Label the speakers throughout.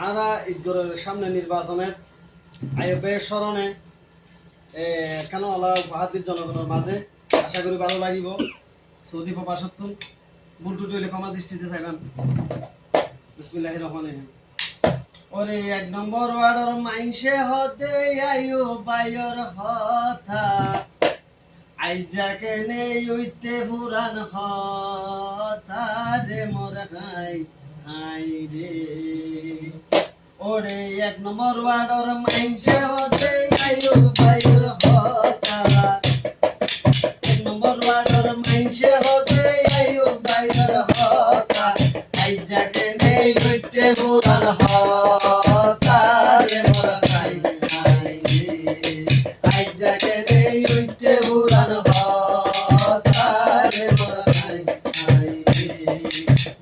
Speaker 1: আরা ঈদগরের সামনে নির্বাচনের আয়োগের স্মরণে কেন ওলা বাহাদুর জনগণের মাঝে আশা করি ভালো লাগিব সৌদি প্রবাসত্তুন বুলটু টইলে ক্ষমা দৃষ্টিতে চাইবেন। বিসমিল্লাহির রহমানির রহিম। ওরে এক নম্বর ওয়ার্ডের মাইনসে হতে আইও বাইর হতা আইজাকে নেই উইতে পুরান হতা রে মোর হাই হাই রে। ওরে এক নম্বর ওয়ার্ডের মাইনসে হতে আইও বাইর হতা এক নম্বর ওয়ার্ডের মাইনসে হতে আইও বাইর হতা আইজাকে নেই উইতে পুরান হতা রে মোর হাই হাই রে। আইজাকে নেই উইতে পুরান হতা রে মোর হাই হাই রে।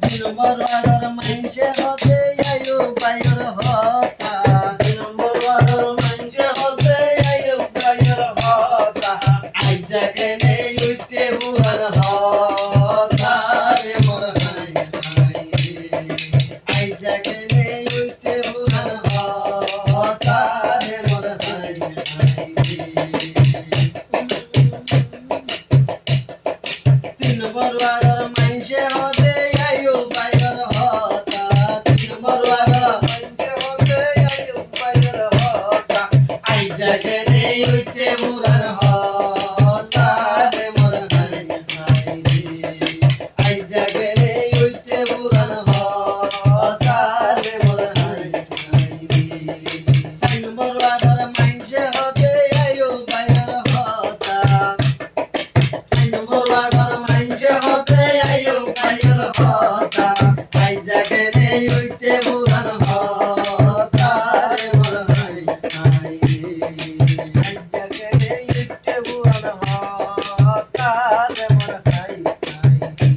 Speaker 1: দুই নম্বর ওয়ার্ডের মাইনসে হতে আইও বাইর হতা দুই নম্বর ওয়ার্ডের মাইনসে হতে আইও বাইর হতা আইজাকে নেই উইতে পুরান হতা রে মোর হাই হাই রে। আইজাকে নেই উইতে পুরান হতা রে মোর হাই হাই রে। তিন নম্বর ওয়ার্ডের মাইনসে হতে আইও বাইর হতা তিন নম্বর ওয়ার্ডের মাইনসে হতে আইও বাইর হতা আইজাকে নেই উইতে পুরান হতা রে মোর হাই হাই রে। আইজাকে নেই উইতে পুরান হতা রে মোর হাই হাই রে। চার নম্বর ওয়ার্ডের মাইনসে হতে আইও বাইর হতা চার নম্বর ওয়ার্ডের মাইনসে হতে আইও বাইর হতা আইজাকে নেই উইতে পুরান হতা রে মোর হাই হাই রে। আইজাকে নেই উইতে পুরান হতা রে মোর হাই হাই রে।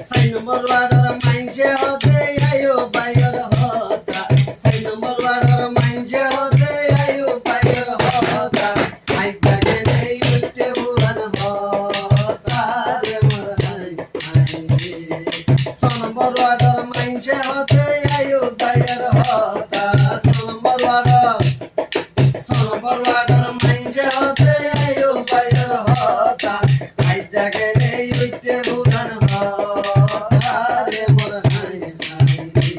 Speaker 1: চার নম্বর ওয়ার্ডের মাইনসে হতে আইও বাইর হতা চার নম্বর ওয়ার্ডের মাইনসে হতে আইও বাইর হতা আইজাকে নেই উইতে পুরান হতা রে মোর হাই হাই রে। ছয় নম্বর ওয়ার্ডের মাইনসে হতে আইও বাইর হতা ছয় নম্বর ওয়ার্ডের মাইনসে হতে আইও বাইর হতা আইজাকে নেই উইতে পুরান হতা রে মোর হাই হাই রে।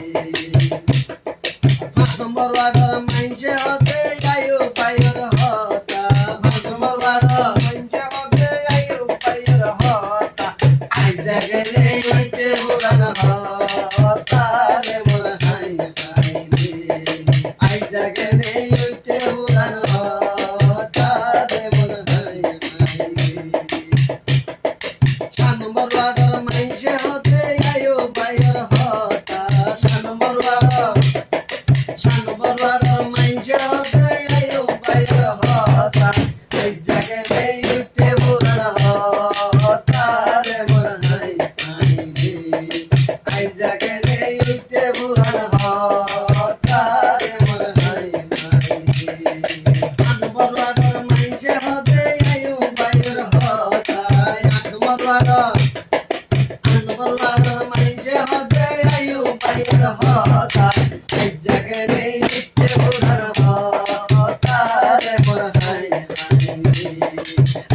Speaker 1: পাঁচ নম্বর ওয়ার্ডের মাইনসে হতে আইও বাইর হতা পাঁচ নম্বর ওয়ার্ডের মাইনসে হতে আইও বাইর হতা আইজাকে নেই উইতে পুরান হতা রে মোর হাই হাই রে। আইজাকে নেই উইতে পুরান হতা রে মোর হাই হাই রে। সাত নম্বর ওয়ার্ডের মাইনসে হতে আইও বাইর হতা সাত নম্বর ওয়ার্ডের মাইনসে হতে আইও বাইর হতা আইজাকে নেই উইতে পুরান হতা রে মোর হাই হাই রে। আইজাকে নেই উইতে পুরান হতা রে মোর হাই হাই রে। আট নম্বর ওয়ার্ডের মাইনসে হতে আইও বাইর হতা আট নম্বর ওয়ার্ডের মাইনসে হতে আইও বাইর হতা আইজাকে নেই উইতে পুরান হতা রে মোর হাই হাই রে।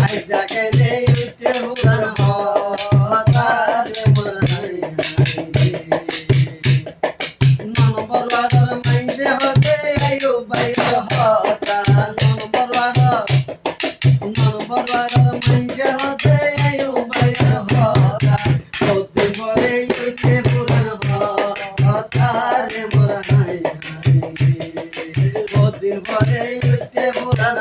Speaker 1: আইজাকে নেই উইতে পুরান হতা রে মোর হাই হাই রে। নয় নম্বর ওয়ার্ডের মাইনসে হতে আইও বাইর হতা নয় নম্বর ওয়ার্ডের মাইনসে হতে আইও বাইর হতা প্রতি পরে উইতে পুরান হতা রে মোর হাই হাই রে। প্রতি পরে উইতে পুরান